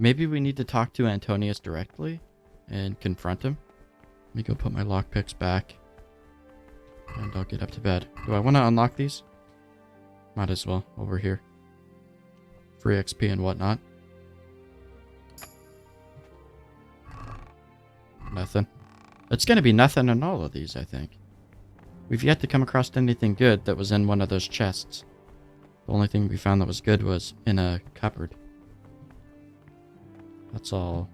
Maybe we need to talk to Antonius directly and confront him. Let me go put my lockpicks back. And I'll get up to bed. Do I want to unlock these? Might as well. Over here. Free XP and whatnot. Nothing. It's going to be nothing in all of these, I think. We've yet to come across anything good that was in one of those chests. The only thing we found that was good was in a cupboard. That's all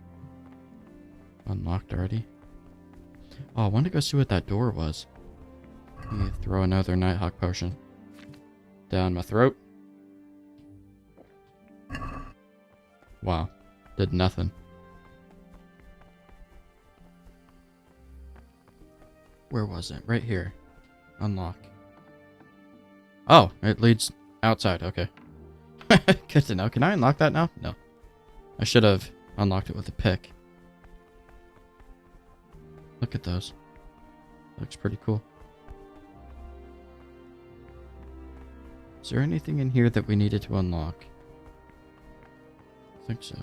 unlocked already. Oh, I want to go see what that door was. Let me throw another Nighthawk potion down my throat. Wow. Did nothing. Where was it? Right here. Unlock. Oh, it leads outside. Okay. Good to know. Can I unlock that now? No. I should have unlocked it with a pick. Look at those. Looks pretty cool. Is there anything in here that we needed to unlock? I think so.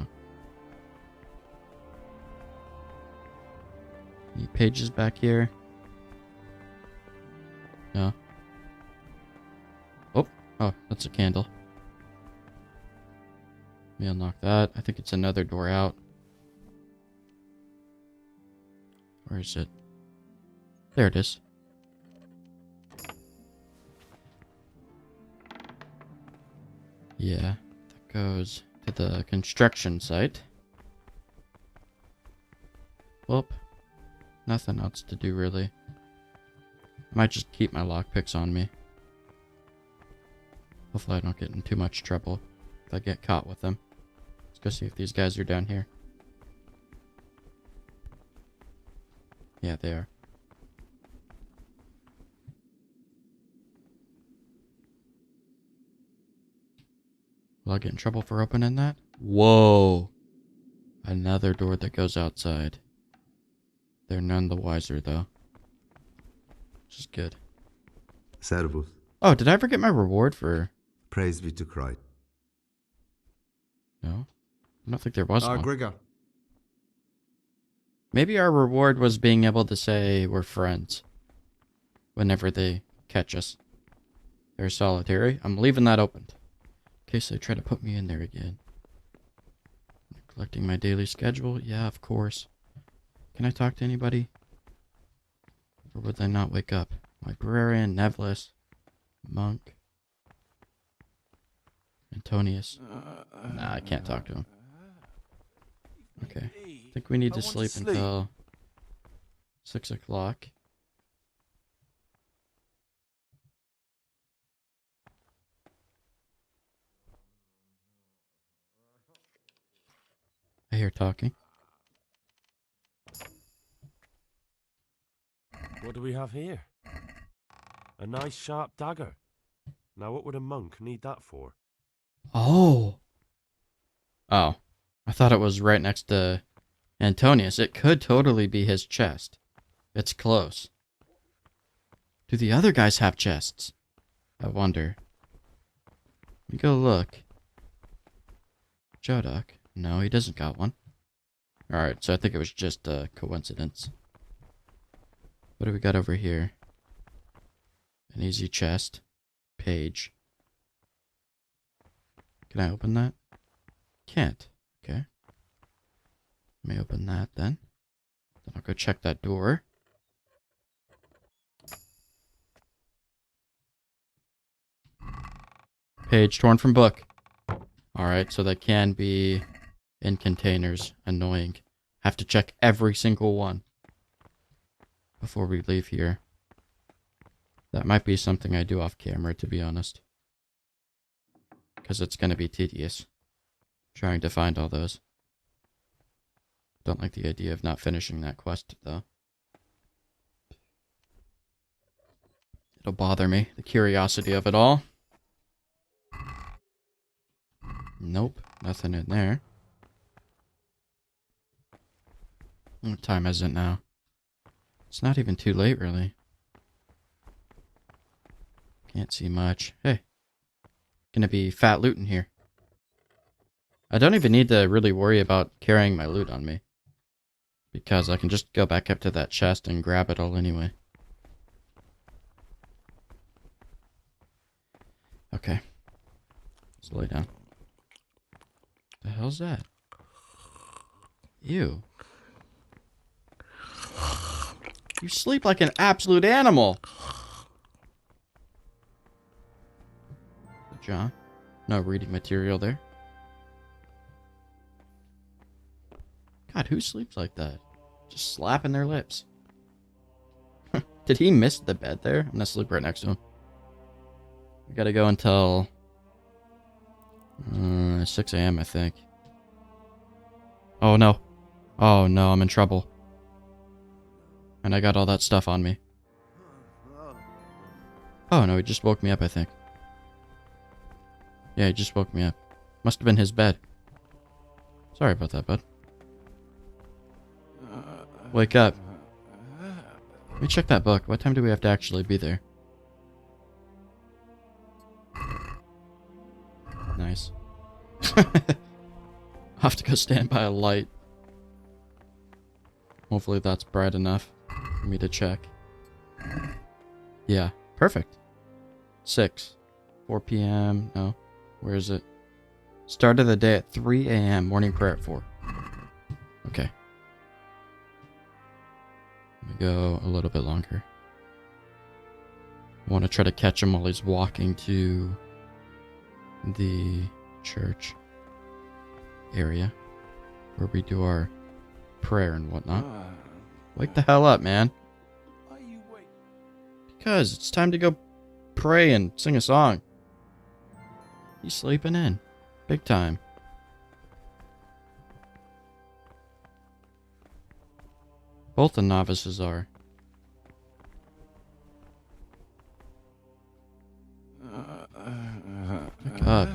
Any pages back here? No. Oh, that's a candle. Let me unlock that. I think it's another door out. Where is it? There it is. Yeah, that goes to the construction site. Well, nothing else to do really. I might just keep my lockpicks on me. Hopefully I don't get in too much trouble if I get caught with them. Let's go see if these guys are down here. Yeah, they are. Will I get in trouble for opening that? Whoa! Another door that goes outside. They're none the wiser, though. Which is good. Servus. Oh, did I ever get my reward for... Praise be to Christ. No? I don't think there was one. Grigor. Maybe our reward was being able to say we're friends. Whenever they catch us. They're solitary. I'm leaving that open. In case they try to put me in there again. Collecting my daily schedule? Yeah, of course. Can I talk to anybody? Or would they not wake up? Librarian, Nevlis, Monk, Antonius. Nah, I can't talk to him. Okay. I think we need to sleep until 6 o'clock. I hear talking. What do we have here? A nice sharp dagger. Now what would a monk need that for? Oh. Oh. I thought it was right next to Antonius. It could totally be his chest. It's close. Do the other guys have chests? I wonder. Let me go look. Jodok. No, he doesn't got one. Alright, so I think it was just a coincidence. What do we got over here? An easy chest. Page. Can I open that? Can't. Okay. Let me open that then. Then I'll go check that door. Page torn from book. Alright, so that can be in containers. Annoying. Have to check every single one before we leave here. That might be something I do off camera, to be honest. Because it's going to be tedious trying to find all those. Don't like the idea of not finishing that quest, though. It'll bother me, the curiosity of it all. Nope, nothing in there. What time is it now? It's not even too late, really. Can't see much. Hey. Gonna be fat loot in here. I don't even need to really worry about carrying my loot on me. Because I can just go back up to that chest and grab it all anyway. Okay. Let's lay down. The hell's that? Ew. You sleep like an absolute animal. John? No reading material there. God, who sleeps like that? Just slapping their lips. Did he miss the bed there? I'm gonna sleep right next to him. We gotta go until 6 a.m. I think. Oh no. Oh no, I'm in trouble. And I got all that stuff on me. Oh no, he just woke me up, I think. Yeah, he just woke me up. Must have been his bed. Sorry about that, bud. Wake up. Let me check that book. What time do we have to actually be there? Nice. I'll have to go stand by a light. Hopefully that's bright enough for me to check. Yeah, perfect. 6. 4 p.m. No. Where is it? Start of the day at 3 a.m. Morning prayer at 4. Okay. Let me go a little bit longer. I want to try to catch him while he's walking to the church area where we do our prayer and whatnot. Wake the hell up, man. Why are you waiting? Because it's time to go pray and sing a song. He's sleeping in. Big time. Both the novices are. Wake up.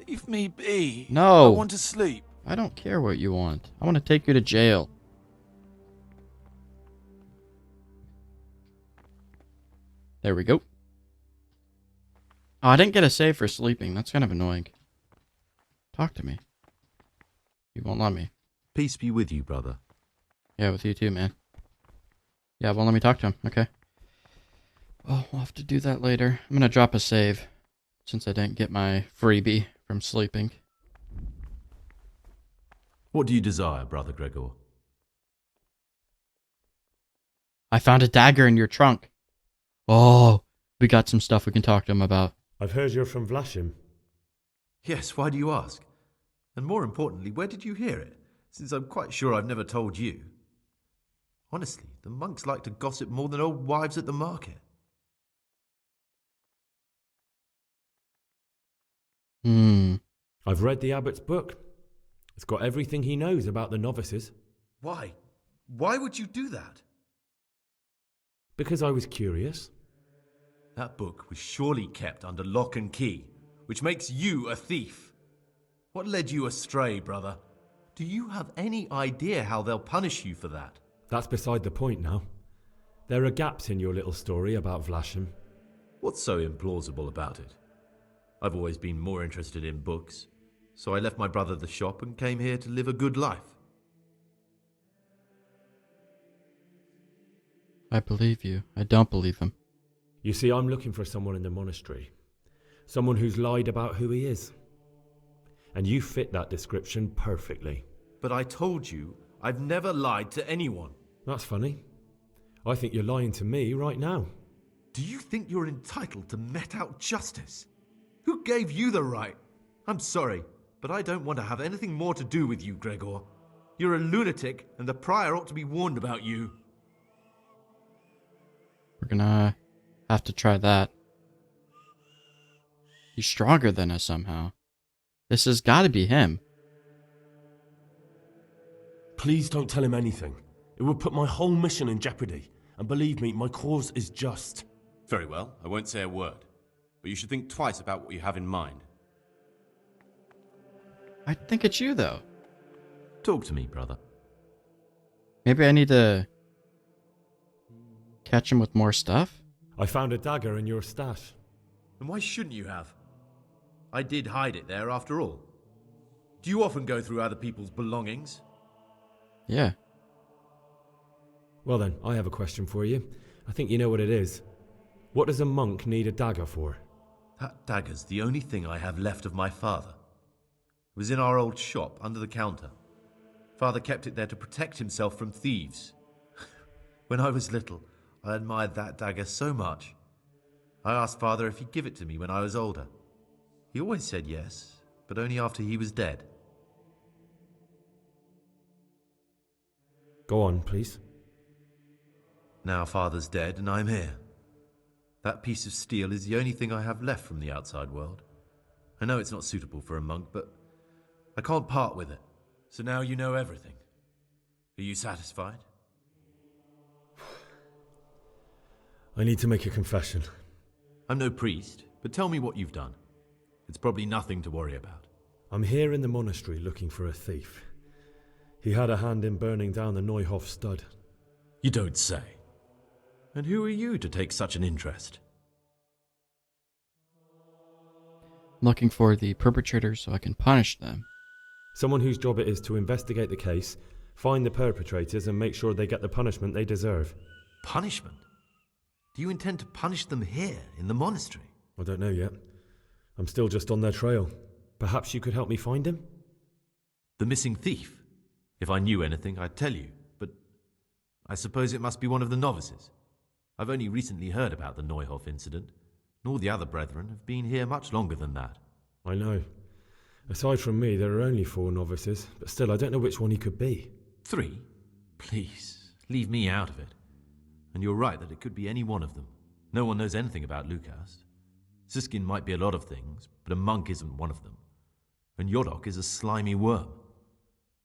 Leave me be. No. I want to sleep. I don't care what you want. I want to take you to jail. There we go. Oh, I didn't get a save for sleeping. That's kind of annoying. Talk to me. You won't let me. Peace be with you, brother. Yeah, with you too, man. Yeah, won't let me talk to him. Okay. Well, we'll have to do that later. I'm gonna drop a save, since I didn't get my freebie from sleeping. What do you desire, Brother Gregor? I found a dagger in your trunk. Oh, we got some stuff we can talk to him about. I've heard you're from Vlashim. Yes, why do you ask? And more importantly, where did you hear it? Since I'm quite sure I've never told you. Honestly, the monks like to gossip more than old wives at the market. I've read the abbot's book. It's got everything he knows about the novices. Why? Why would you do that? Because I was curious. That book was surely kept under lock and key, which makes you a thief. What led you astray, brother? Do you have any idea how they'll punish you for that? That's beside the point now. There are gaps in your little story about Vlashim. What's so implausible about it? I've always been more interested in books, so I left my brother the shop and came here to live a good life. I believe you. I don't believe him. You see, I'm looking for someone in the monastery. Someone who's lied about who he is. And you fit that description perfectly. But I told you, I've never lied to anyone. That's funny. I think you're lying to me right now. Do you think you're entitled to met out justice? Who gave you the right? I'm sorry, but I don't want to have anything more to do with you, Gregor. You're a lunatic, and the prior ought to be warned about you. We're gonna have to try that. He's stronger than us somehow. This has got to be him. Please don't tell him anything. It would put my whole mission in jeopardy. And believe me, my cause is just. Very well, I won't say a word. But you should think twice about what you have in mind. I think it's you, though. Talk to me, brother. Maybe I need to catch him with more stuff? I found a dagger in your stash. And why shouldn't you have? I did hide it there after all. Do you often go through other people's belongings? Yeah. Well then, I have a question for you. I think you know what it is. What does a monk need a dagger for? That dagger's the only thing I have left of my father. It was in our old shop, under the counter. Father kept it there to protect himself from thieves. When I was little, I admired that dagger so much. I asked Father if he'd give it to me when I was older. He always said yes, but only after he was dead. Go on, please. Now Father's dead and I'm here. That piece of steel is the only thing I have left from the outside world. I know it's not suitable for a monk, but I can't part with it. So now you know everything. Are you satisfied? I need to make a confession. I'm no priest, but tell me what you've done. It's probably nothing to worry about. I'm here in the monastery looking for a thief. He had a hand in burning down the Neuhof stud. You don't say. And who are you to take such an interest? I'm looking for the perpetrators so I can punish them. Someone whose job it is to investigate the case, find the perpetrators and make sure they get the punishment they deserve. Punishment? Do you intend to punish them here, in the monastery? I don't know yet. I'm still just on their trail. Perhaps you could help me find him? The missing thief? If I knew anything, I'd tell you, but I suppose it must be one of the novices. I've only recently heard about the Neuhof incident, nor the other brethren have been here much longer than that. I know. Aside from me, there are only 4 novices, but still I don't know which one he could be. 3? Please, leave me out of it. And you're right that it could be any one of them. No one knows anything about Lukas. Siskin might be a lot of things, but a monk isn't one of them. And Yodok is a slimy worm.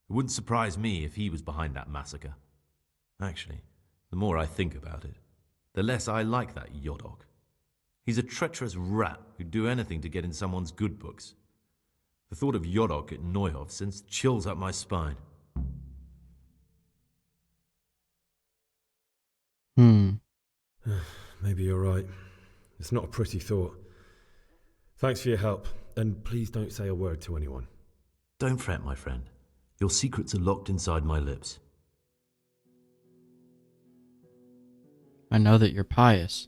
It wouldn't surprise me if he was behind that massacre. Actually, the more I think about it, the less I like that Yodok. He's a treacherous rat who'd do anything to get in someone's good books. The thought of Yodok at Neuhof sends chills up my spine. Maybe you're right. It's not a pretty thought. Thanks for your help, and please don't say a word to anyone. Don't fret, my friend. Your secrets are locked inside my lips. I know that you're pious.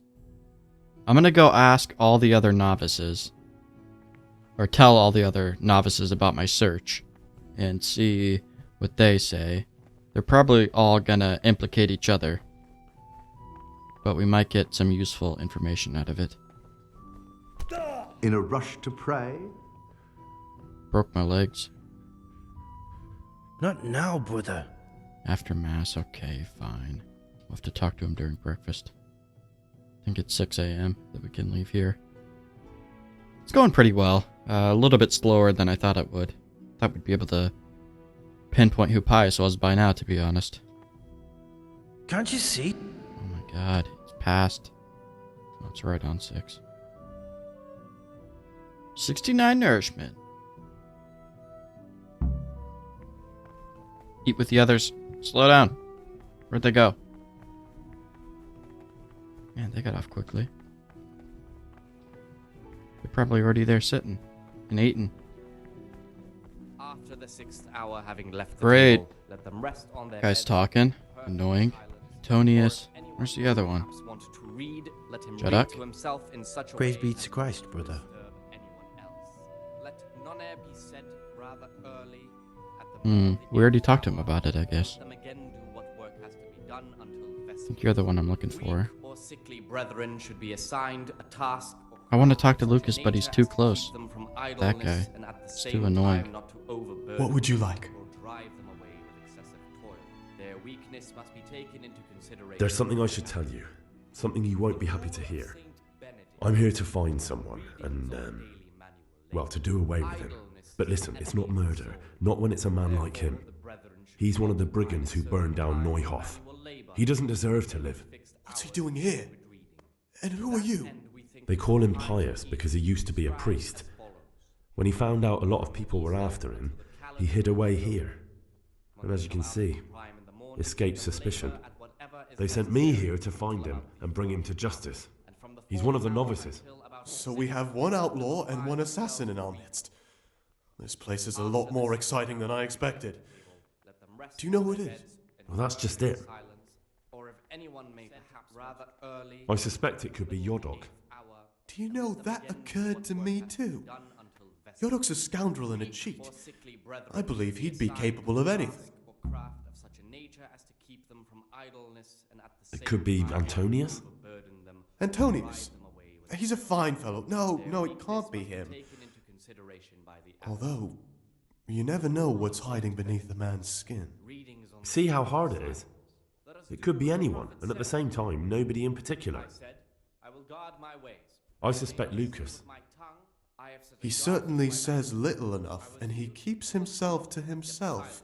I'm gonna go ask all the other novices, or tell all the other novices about my search, and see what they say. They're probably all gonna implicate each other, but we might get some useful information out of it. In a rush to pray? Broke my legs. Not now, brother. After mass, okay, fine. We'll have to talk to him during breakfast. I think it's 6 a.m. that we can leave here. It's going pretty well. A little bit slower than I thought it would. Thought we'd be able to pinpoint who Pius was by now, to be honest. Can't you see? Oh my god, it's past. Oh, it's right on 6. 69 nourishment. Eat with the others. Slow down. Where'd they go? Man, they got off quickly. They're probably already there sitting and eating. After the 6th hour, having left the Great. table, let them rest on their Guys beds. talking. Annoying. Tonius. Where's the other one? Perhaps wanted to read, let him Shut up. read to himself in such a Praise way be as to Christ, not brother. disturb anyone else. Let none ere be said rather early at the We already talked to him about it, I guess. Let them again do what work has to be done until I think you're the one I'm looking for. Weak or sickly brethren should be assigned a task or I want to talk to such Lucas, a but he's nature too as to keep close. them from That idleness guy. and at the It's same too annoying. time not to overburden What would you like? or drive them away with excessive toil. Their weakness must be taken into consideration. There's something I should tell you. Something you won't be happy to hear. I'm here to find someone and, well, to do away with him. But listen, it's not murder. Not when it's a man like him. He's one of the brigands who burned down Neuhof. He doesn't deserve to live. What's he doing here? And who are you? They call him Pius because he used to be a priest. When he found out a lot of people were after him, he hid away here. And as you can see, escaped suspicion. They sent me here to find him and bring him to justice. He's one of the novices. So we have one outlaw and one assassin in our midst. This place is a lot more exciting than I expected. Do you know who it is? Well, that's just it. I suspect it could be Yodok. Do you know that occurred to me too? Yodok's a scoundrel and a cheat. I believe he'd be capable of anything. It could be Antonius? Antonius? He's a fine fellow. No, it can't be him. Although, you never know what's hiding beneath a man's skin. See how hard it is? It could be anyone, and at the same time, nobody in particular. I suspect Lucas. He certainly says little enough, and he keeps himself to himself.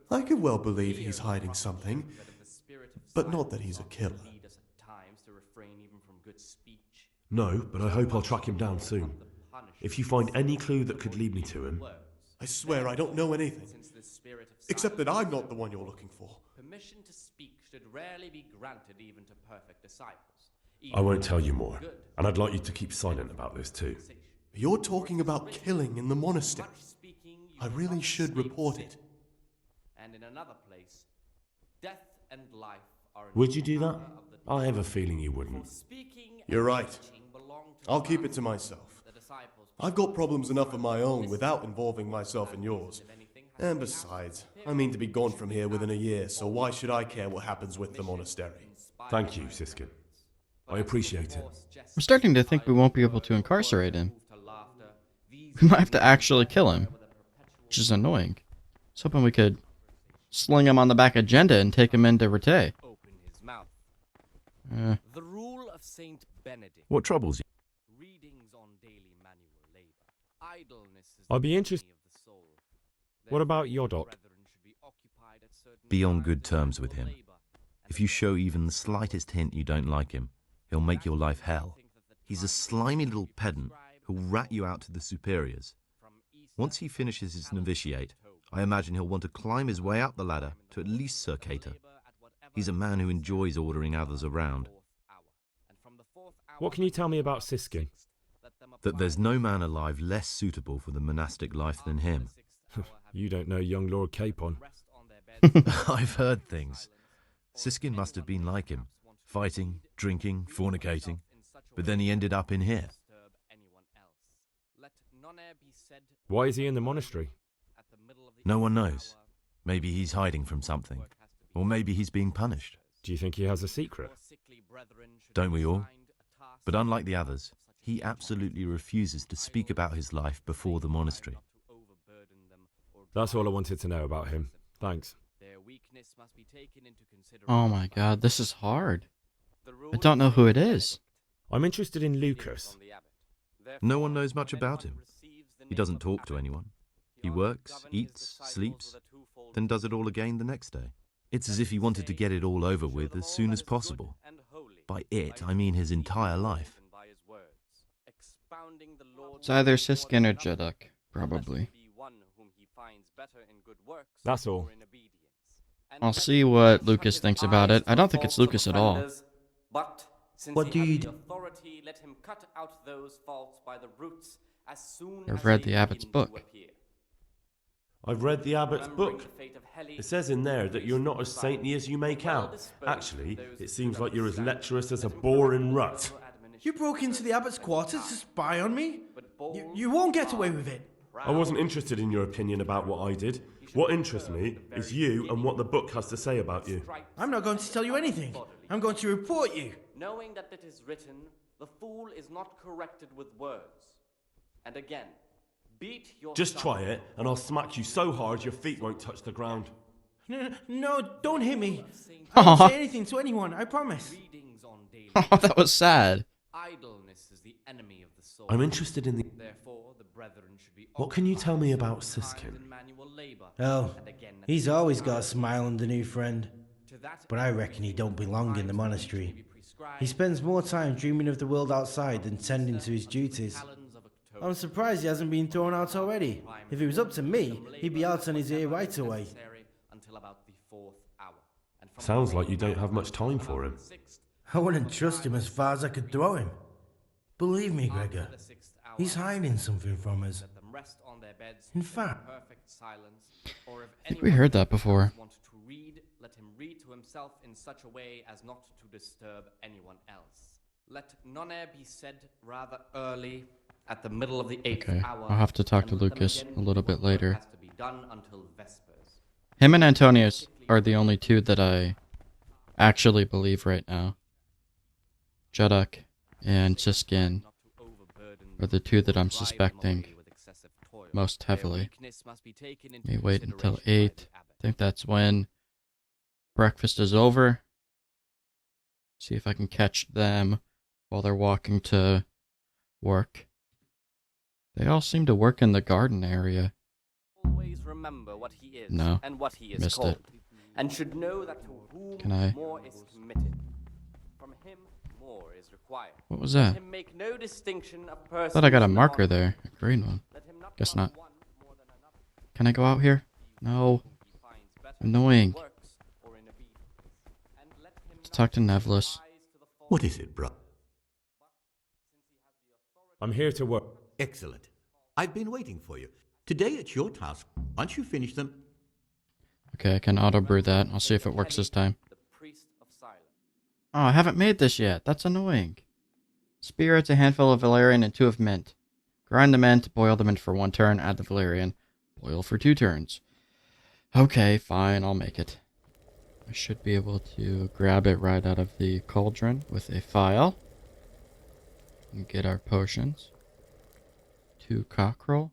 I could well believe he's hiding something, but not that he's a killer. No, but I hope I'll track him down soon. If you find any clue that could lead me to him... I swear I don't know anything, except that I'm not the one you're looking for. Permission to speak should rarely be granted even to perfect disciples. I won't tell you more, and I'd like you to keep silent about this too. You're talking about killing in the monastery. I really should report it. And in another place, death and life are... Would you do that? I have a feeling you wouldn't. You're right. I'll keep it to myself. I've got problems enough of my own without involving myself in yours. And besides, I mean to be gone from here within a year, so why should I care what happens with the monastery? Thank you, Siskin. I appreciate it. I'm starting to think we won't be able to incarcerate him. We might have to actually kill him, which is annoying. I was hoping we could sling him on the back agenda and take him into Rete. The rule of Saint Benedict. What troubles you? Readings on daily manual labor. Idleness is I'd be the interested. enemy of the soul. What about Yodok? Be on good terms with him. If you show even the slightest hint you don't like him, he'll make your life hell. He's a slimy little pedant who'll rat you out to the superiors. Once he finishes his novitiate, I imagine he'll want to climb his way up the ladder to at least Sir Cater. He's a man who enjoys ordering others around. What can you tell me about Siskin? That there's no man alive less suitable for the monastic life than him. You don't know young Lord Capon. I've heard things. Siskin must have been like him, fighting, drinking, fornicating, but then he ended up in here. Why is he in the monastery? No one knows. Maybe he's hiding from something, or maybe he's being punished. Do you think he has a secret? Don't we all? But unlike the others, he absolutely refuses to speak about his life before the monastery. That's all I wanted to know about him. Thanks. Oh my god, this is hard. I don't know who it is. I'm interested in Lucas. No one knows much about him. He doesn't talk to anyone. He works, eats, sleeps, then does it all again the next day. It's as if he wanted to get it all over with as soon as possible. By it, I mean his entire life. It's either Siskin or Jeddak, probably. That's all. I'll see what Lucas thinks about it. I don't think it's Lucas at all. But since What do you do? authority, let him cut out those faults by the roots as soon I've as read they the abbot's begin to book. appear. I've read the abbot's Remembering book. the fate of Heli, It says in there that you're not as saintly as you make out. Actually, it seems like you're as lecherous as a boring rut. You broke into the abbot's quarters to spy on me? You won't get away with it. I wasn't interested in your opinion about what I did. What interests me is you and what the book has to say about you. I'm not going to tell you anything. I'm going to report you. Knowing that it is written, the fool is not corrected with words. And again, beat your Just son. try it, and I'll smack you so hard your feet won't touch the ground. No, don't hit me. I won't say anything to anyone, I promise. Readings on daily Oh, that was sad. idleness is the enemy of the soul. I'm interested in the... Therefore, the brethren should be What can you tell me about occupied Siskin? in manual labor. Oh, And again, he's always got a smile on the new friend. to that But I reckon he don't belong in the monastery. He spends more time dreaming of the world outside than tending to his duties. I'm surprised he hasn't been thrown out already. If it was up to me, he'd be out on his ear right away. Until about the 4th hour. And from Sounds like you don't have much time for him. I wouldn't trust him as far as I could throw him. Believe me, Gregor, he's hiding something from us. their beds In fact, perfect silence, or if I think we heard that before. wanted to read, let him read to himself in such a way as not to disturb anyone else. Let none be said rather early, at the middle of the 8th Okay, hour. I'll have to talk and to let them Lucas again a little do bit what work later. has to be done until Vespers. Him and Antonius are the only two that I actually believe right now. Jeddak and Siskin are the two that I'm suspecting most heavily. Let me wait until 8. I think that's when breakfast is over. See if I can catch them while they're walking to work. They all seem to work in the garden area. Always remember what he is No, and what he is missed called, it. and should know that to whom Can I? more is committed, from him more is required. What was that? Let him make no distinction of persons. Thought I got a in marker honor. there, a green one. Let him not Guess love not. one more than another. Can I go out here? No. Whom he finds better Annoying. in works or in obedience. And let him Let's not talk to give Nevlis. rise to the false What is it, bro? I'm here to work. Excellent. I've been waiting for you. Today it's your task. Once you finish them, Okay, I can auto brew that. I'll see if it works this time. the priest of silence. Oh, I haven't made this yet. That's annoying. Spirits, a handful of valerian, and 2 of mint. Grind the mint, boil the mint for 1 turn, add the valerian. Boil for 2 turns. Okay, fine, I'll make it. I should be able to grab it right out of the cauldron with a file. And get our potions. 2 cockerel.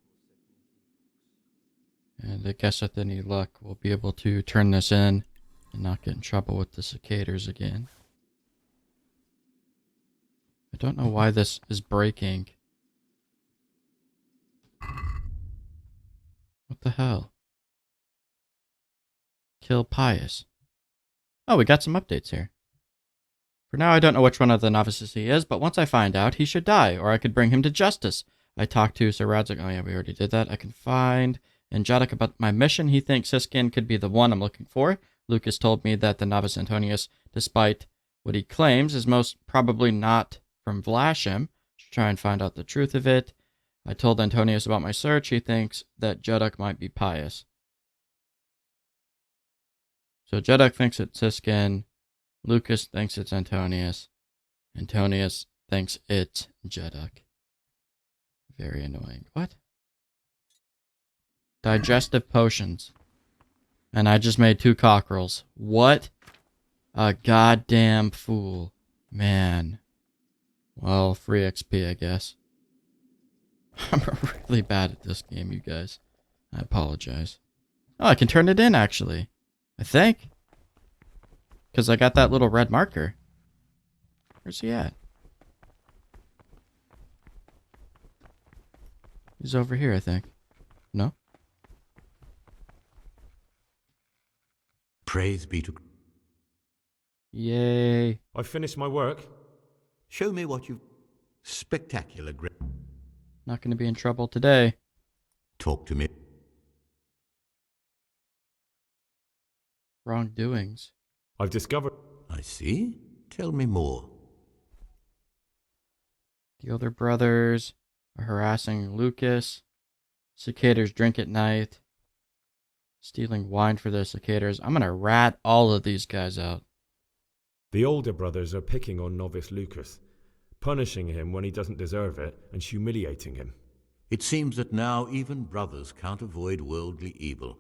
And I guess with any luck, we'll be able to turn this in and not get in trouble with the cicadas again. I don't know why this is breaking. What the hell? Kill Pius. Oh, we got some updates here. For now, I don't know which one of the novices he is, but once I find out, he should die, or I could bring him to justice. I talked to Sir Radzik. Oh yeah, we already did that. I can find in Jeddak about my mission. He thinks Siskin could be the one I'm looking for. Lucas told me that the novice Antonius, despite what he claims, is most probably not from Vlashim. Should try and find out the truth of it. I told Antonius about my search. He thinks that Jeddak might be Pius. So Jeddak thinks it's Siskin. Lucas thinks it's Antonius. Antonius thinks it's Jeddak. Very annoying. What? Digestive potions. And I just made 2 cockerels. What a goddamn fool. Man. Well, free XP, I guess. I'm really bad at this game, you guys. I apologize. Oh, I can turn it in, actually. I think. Because I got that little red marker. Where's he at? He's over here, I think. No? praise be to... Yay. I've finished my work. Show me what you've... Spectacular, Greg. Not going to be in trouble today. Talk to me. Wrongdoings. I've discovered... I see. Tell me more. The other brothers are harassing Lucas. Cicadas drink at night. Stealing wine for the cicadas. I'm going to rat all of these guys out. The older brothers are picking on novice Lucas, punishing him when he doesn't deserve it and humiliating him. It seems that now even brothers can't avoid worldly evil.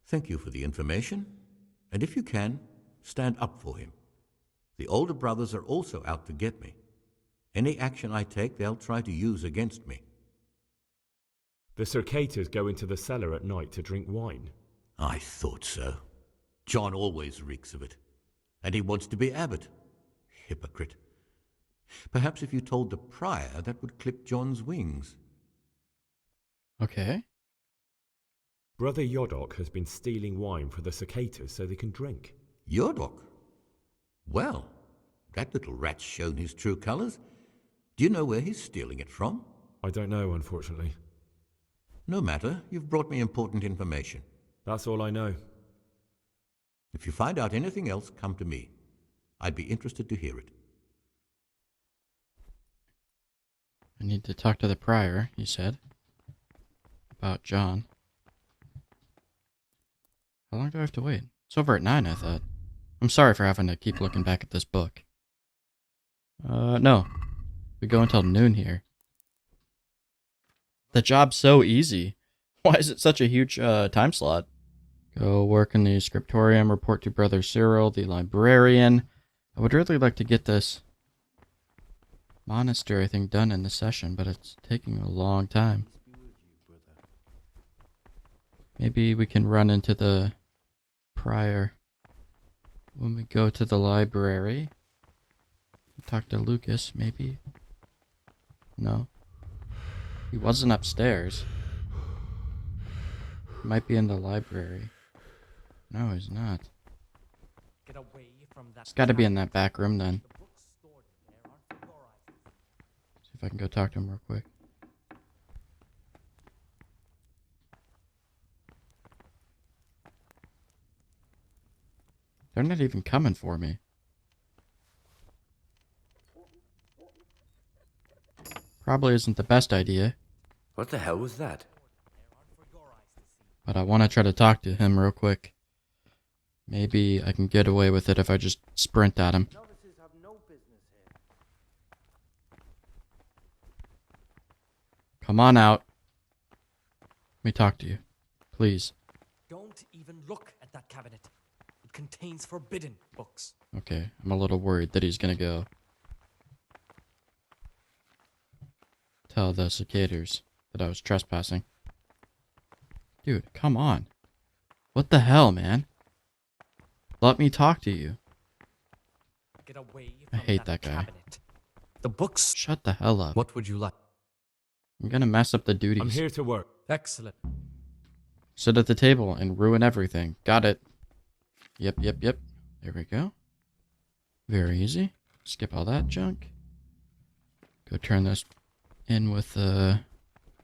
Thank you for the information, and if you can, stand up for him. The older brothers are also out to get me. Any action I take, they'll try to use against me. The cicadas go into the cellar at night to drink wine. I thought so. John always reeks of it. And he wants to be abbot. Hypocrite. Perhaps if you told the prior, that would clip John's wings. Okay. Brother Yodok has been stealing wine for the cicadas so they can drink. Yodok? Well, that little rat's shown his true colors. Do you know where he's stealing it from? I don't know, unfortunately. No matter, you've brought me important information. That's all I know. If you find out anything else, come to me. I'd be interested to hear it. I need to talk to the prior, he said. about John. How long do I have to wait? It's over at 9, I thought. I'm sorry for having to keep looking back at this book. No. We go until noon here. The job's so easy. Why is it such a huge time slot? Go work in the scriptorium, report to Brother Cyril, the librarian. I would really like to get this monastery thing done in the session, but it's taking a long time. Maybe we can run into the prior when we go to the library. Talk to Lucas, maybe. No. He wasn't upstairs. He might be in the library. No, he's not. He's got to be in that back room then. See if I can go talk to him real quick. They're not even coming for me. Probably isn't the best idea. What the hell was that? But I want to try to talk to him real quick. Maybe I can get away with it if I just sprint at him. Come on out. Let me talk to you. Please. Don't even look at that cabinet. It contains forbidden books. Okay, I'm a little worried that he's gonna go tell the cicaders that I was trespassing. Dude, come on. What the hell, man? Let me talk to you. Get away I from hate that guy. cabinet. The books. Shut the hell up. What would you like? I'm gonna mess up the duties. I'm here to work. Excellent. Sit at the table and ruin everything. Got it. Yep. There we go. Very easy. Skip all that junk. Go turn this in with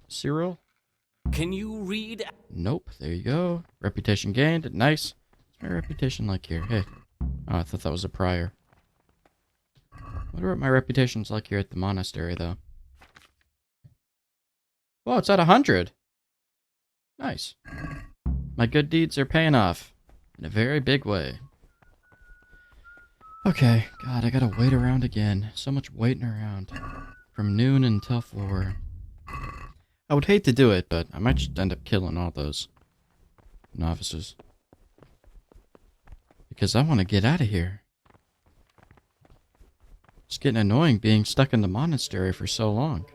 Cyril. Can you read? Nope. There you go. Reputation gained. Nice. What's my reputation like here? Hey. Oh, I thought that was a prior. Wonder what my reputation's like here at the monastery, though. Whoa, it's at 100. Nice. My good deeds are paying off. In a very big way. Okay. God, I gotta wait around again. So much waiting around. From noon until 4. I would hate to do it, but I might just end up killing all those novices. Because I want to get out of here. It's getting annoying being stuck in the monastery for so long.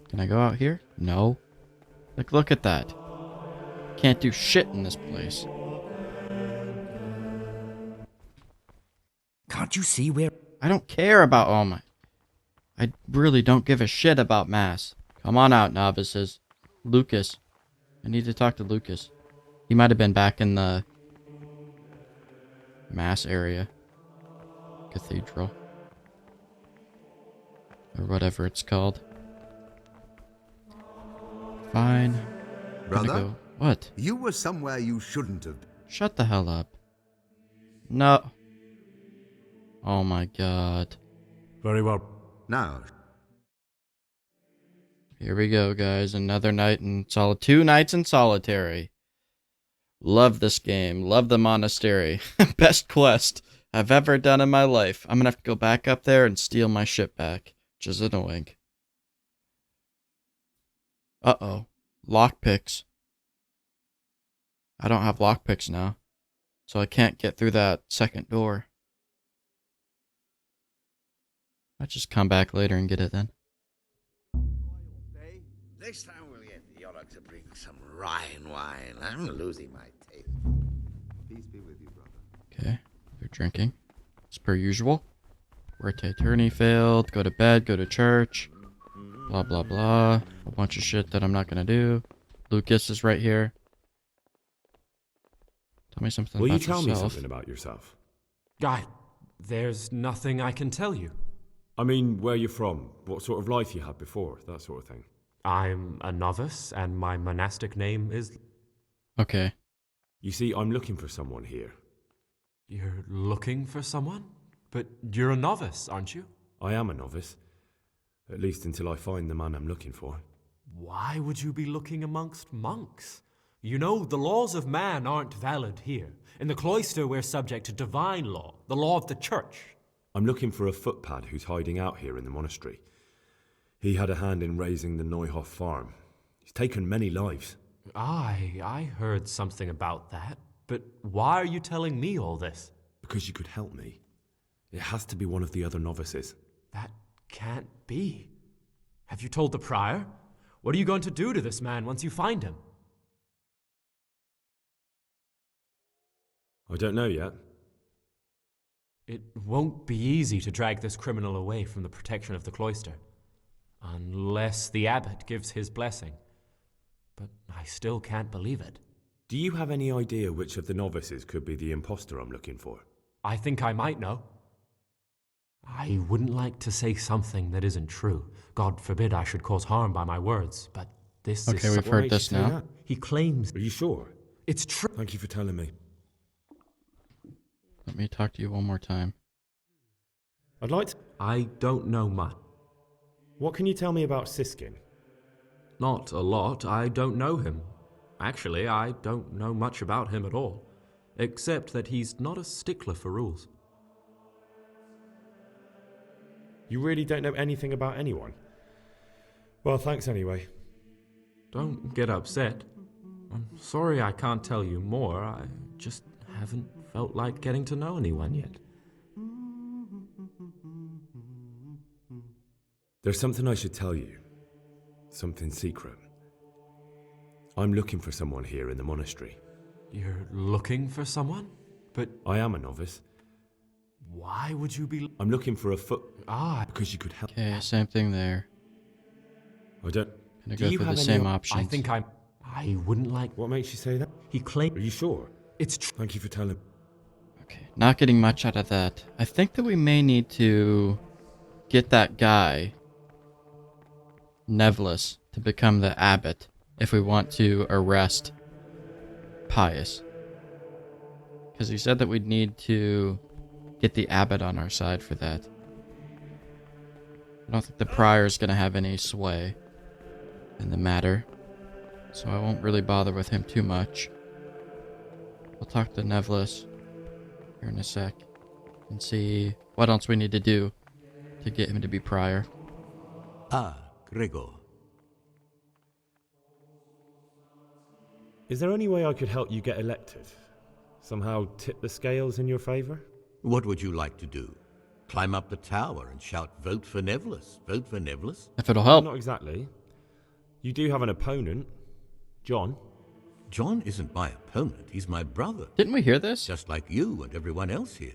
Can I go out here? No. Like, look at that. Can't do shit in this place. Can't you see where... I don't care about all my... I really don't give a shit about Mass. Come on out, novices. Lucas. I need to talk to Lucas. He might have been back in the Mass area. Cathedral. Or whatever it's called. Fine. Brother? Go. What? You were somewhere you shouldn't have. Shut the hell up. No. Oh my god. Very well. Now. Here we go, guys. Another night in 2 nights in solitary. Love this game. Love the monastery. Best quest I've ever done in my life. I'm gonna have to go back up there and steal my shit back, which is annoying. Uh-oh. Lockpicks. I don't have lockpicks now, so I can't get through that second door. I'll just come back later and get it then. Next time we'll get the honor to bring some Rhine wine. I'm losing my taste. Peace be with you, brother. Okay, they're drinking. As per usual. Rete attorney failed. Go to bed, go to church. Blah, blah, blah. A bunch of shit that I'm not gonna do. Lucas is right here. Tell me something Will about you tell yourself. me something about yourself? There's nothing I can tell you. I mean, where you're from, what sort of life you had before, that sort of thing. I'm a novice, and my monastic name is... Okay. You see, I'm looking for someone here. You're looking for someone? But you're a novice, aren't you? I am a novice. At least until I find the man I'm looking for. Why would you be looking amongst monks? You know, the laws of man aren't valid here. In the cloister, we're subject to divine law, the law of the church. I'm looking for a footpad who's hiding out here in the monastery. He had a hand in raising the Neuhoff farm. He's taken many lives. I heard something about that. But why are you telling me all this? Because you could help me. It has to be one of the other novices. That can't be. Have you told the prior? What are you going to do to this man once you find him? I don't know yet. It won't be easy to drag this criminal away from the protection of the cloister. Unless the abbot gives his blessing. But I still can't believe it. Do you have any idea which of the novices could be the imposter I'm looking for? I think I might know. I wouldn't like to say something that isn't true. God forbid I should cause harm by my words, but this is... Okay, we've heard this now. He claims... Are you sure? It's true. Thank you for telling me. Let me talk to you one more time. I'd like to... I don't know much. What can you tell me about Siskin? Not a lot. I don't know him. Actually, I don't know much about him at all. Except that he's not a stickler for rules. You really don't know anything about anyone? Well, thanks anyway. Don't get upset. I'm sorry I can't tell you more. I just haven't felt like getting to know anyone yet. There's something I should tell you. Something secret. I'm looking for someone here in the monastery. You're looking for someone? But... I am a novice. Why would you be... I'm looking for a foot... Because you could help... Okay, same thing there. I don't... Gonna go through the same options. I think I wouldn't like... What makes you say that? He claimed... Are you sure? It's true. Thank you for telling... Okay, not getting much out of that. I think that we may need to get that guy, Nevlis, to become the abbot if we want to arrest Pius. Because he said that we'd need to get the abbot on our side for that. I don't think the prior is going to have any sway in the matter, so I won't really bother with him too much. We'll talk to Nevlis here in a sec and see what else we need to do to get him to be prior. Ah, Gregor. Is there any way I could help you get elected? Somehow tip the scales in your favour? What would you like to do? Climb up the tower and shout, "Vote for Nevlis, vote for Nevlis"? If it'll help. Not exactly. You do have an opponent, John. John isn't my opponent, he's my brother. Didn't we hear this? Just like you and everyone else here.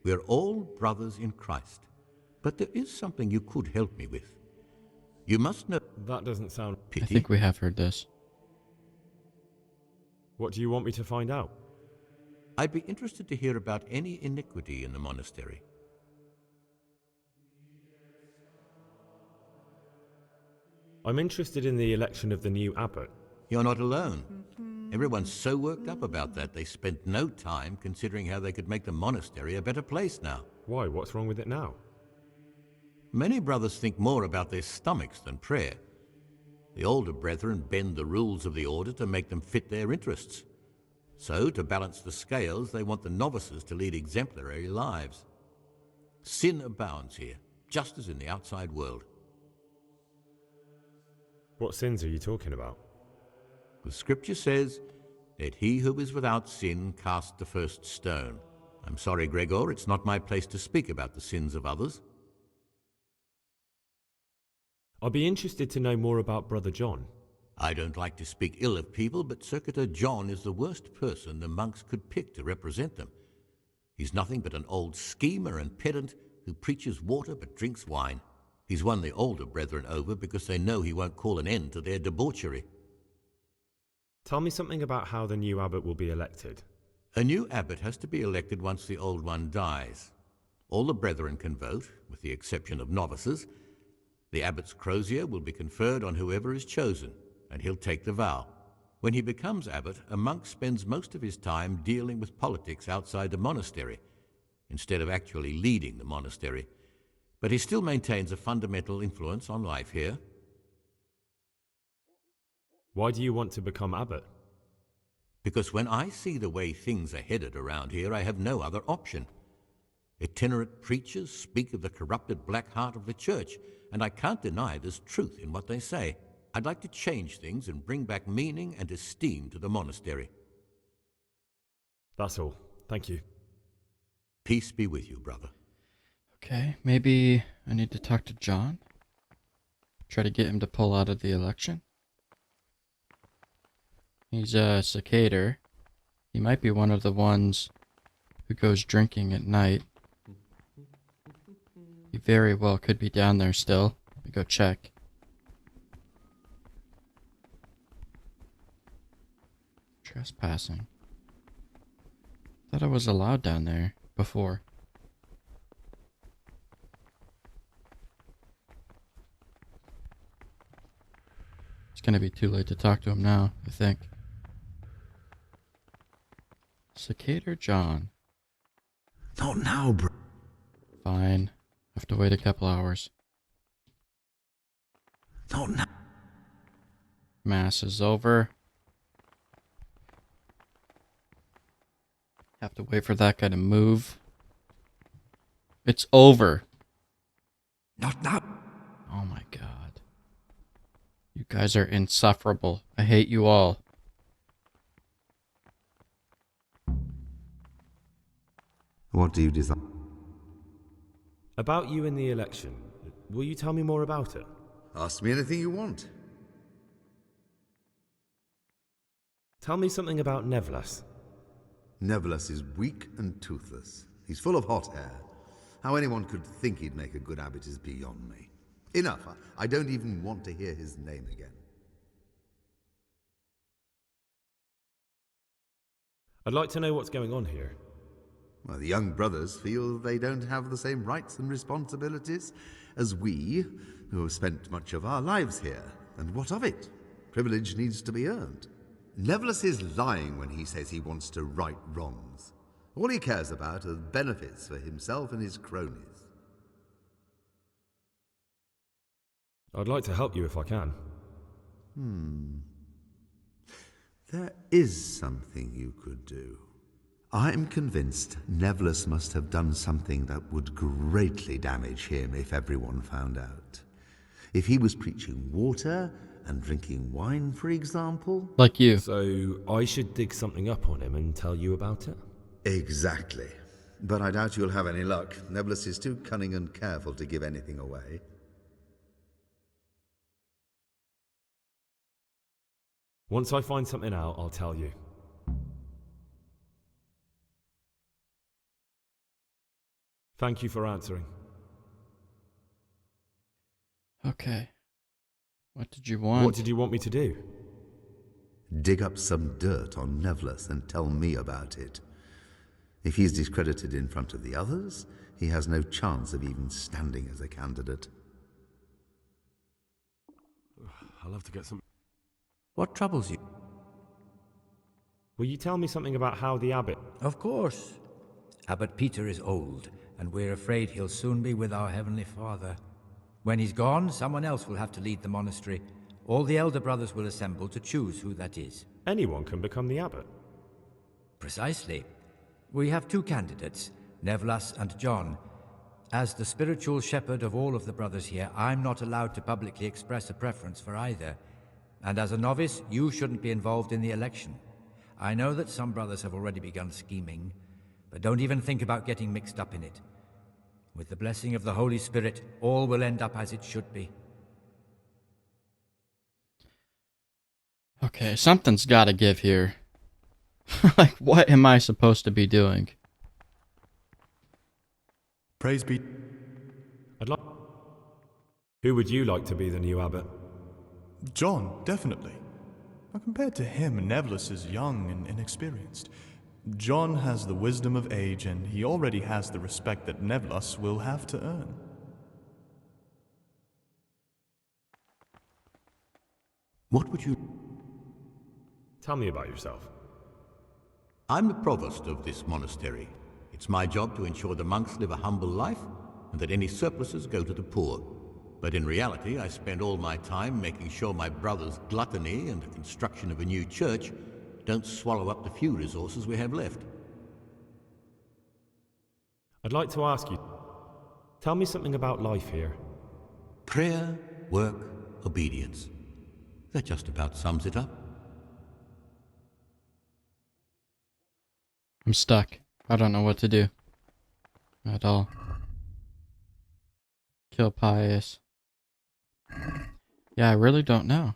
We're all brothers in Christ. But there is something you could help me with. You must know... That doesn't sound... Pity. I think we have heard this. What do you want me to find out? I'd be interested to hear about any iniquity in the monastery. I'm interested in the election of the new abbot. You're not alone. Everyone's so worked up about that they spent no time considering how they could make the monastery a better place now. Why? What's wrong with it now? Many brothers think more about their stomachs than prayer. The older brethren bend the rules of the order to make them fit their interests. So, to balance the scales, they want the novices to lead exemplary lives. Sin abounds here, just as in the outside world. What sins are you talking about? The scripture says, "Let he who is without sin cast the first stone." I'm sorry, Gregor, it's not my place to speak about the sins of others. I'd be interested to know more about Brother John. I don't like to speak ill of people, but Circuitor John is the worst person the monks could pick to represent them. He's nothing but an old schemer and pedant who preaches water but drinks wine. He's won the older brethren over because they know he won't call an end to their debauchery. Tell me something about how the new abbot will be elected. A new abbot has to be elected once the old one dies. All the brethren can vote, with the exception of novices. The abbot's crozier will be conferred on whoever is chosen, and he'll take the vow. When he becomes abbot, a monk spends most of his time dealing with politics outside the monastery, instead of actually leading the monastery. But he still maintains a fundamental influence on life here. Why do you want to become abbot? Because when I see the way things are headed around here, I have no other option. Itinerant preachers speak of the corrupted black heart of the church, and I can't deny there's truth in what they say. I'd like to change things and bring back meaning and esteem to the monastery. That's all. Thank you. Peace be with you, brother. Okay, maybe I need to talk to John? Try to get him to pull out of the election? He's a cicader. He might be one of the ones who goes drinking at night. He very well could be down there still. Let me go check. Trespassing. Thought I was allowed down there before. It's gonna be too late to talk to him now, I think. Cicada John. Not now, bro. Fine. Have to wait a couple hours. Not now. Mass is over. Have to wait for that guy to move. It's over. Not now. Oh my god. You guys are insufferable. I hate you all. What do you desire? About you in the election. Will you tell me more about it? Ask me anything you want. Tell me something about Nevlas. Nevlas is weak and toothless. He's full of hot air. How anyone could think he'd make a good abbot is beyond me. Enough. I don't even want to hear his name again. I'd like to know what's going on here. Well, the young brothers feel they don't have the same rights and responsibilities as we, who have spent much of our lives here. And what of it? Privilege needs to be earned. Nevlas is lying when he says he wants to right wrongs. All he cares about are benefits for himself and his cronies. I'd like to help you if I can. There is something you could do. I'm convinced Nevlas must have done something that would greatly damage him if everyone found out. If he was preaching water and drinking wine, for example. Like you. So I should dig something up on him and tell you about it? Exactly. But I doubt you'll have any luck. Nevlas is too cunning and careful to give anything away. Once I find something out, I'll tell you. Thank you for answering. Okay. What did you want? What did you want me to do? Dig up some dirt on Nevlas and tell me about it. If he's discredited in front of the others, he has no chance of even standing as a candidate. I'll have to get some... What troubles you? Will you tell me something about how the abbot... Of course. Abbot Peter is old, and we're afraid he'll soon be with our Heavenly Father. When he's gone, someone else will have to lead the monastery. All the elder brothers will assemble to choose who that is. Anyone can become the abbot? Precisely. We have two candidates, Nevlas and John. As the spiritual shepherd of all of the brothers here, I'm not allowed to publicly express a preference for either. And as a novice, you shouldn't be involved in the election. I know that some brothers have already begun scheming, but don't even think about getting mixed up in it. With the blessing of the Holy Spirit, all will end up as it should be. Okay, something's gotta give here. Like, what am I supposed to be doing? Praise be... Who would you like to be the new abbot? John, definitely. Now, compared to him, Nevlas is young and inexperienced. John has the wisdom of age, and he already has the respect that Nevlas will have to earn. What would you... Tell me about yourself. I'm the provost of this monastery. It's my job to ensure the monks live a humble life and that any surpluses go to the poor. But in reality, I spend all my time making sure my brother's gluttony and the construction of a new church don't swallow up the few resources we have left. I'd like to ask you, tell me something about life here. Prayer, work, obedience. That just about sums it up. I'm stuck. I don't know what to do. At all. Kill Pius. Yeah, I really don't know.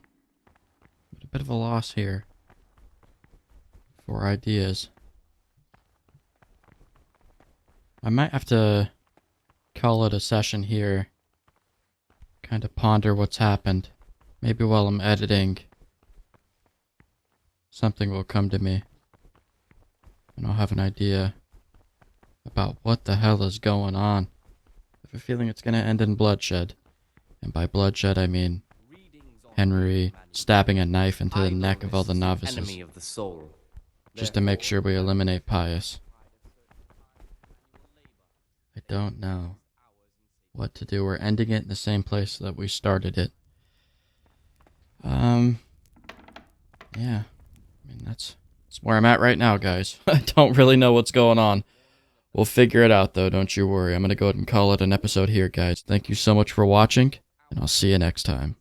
A bit of a loss here. For ideas. I might have to call it a session here. Kind of ponder what's happened. Maybe while I'm editing, something will come to me. And I'll have an idea about what the hell is going on. I have a feeling it's going to end in bloodshed. And by bloodshed, I mean Henry stabbing a knife into the neck of all the novices. Enemy of the soul. Just to make sure we eliminate Pius. I don't know what to do. We're ending it in the same place that we started it. Yeah. I mean, that's where I'm at right now, guys. I don't really know what's going on. We'll figure it out, though. Don't you worry. I'm going to go ahead and call it an episode here, guys. Thank you so much for watching, and I'll see you next time.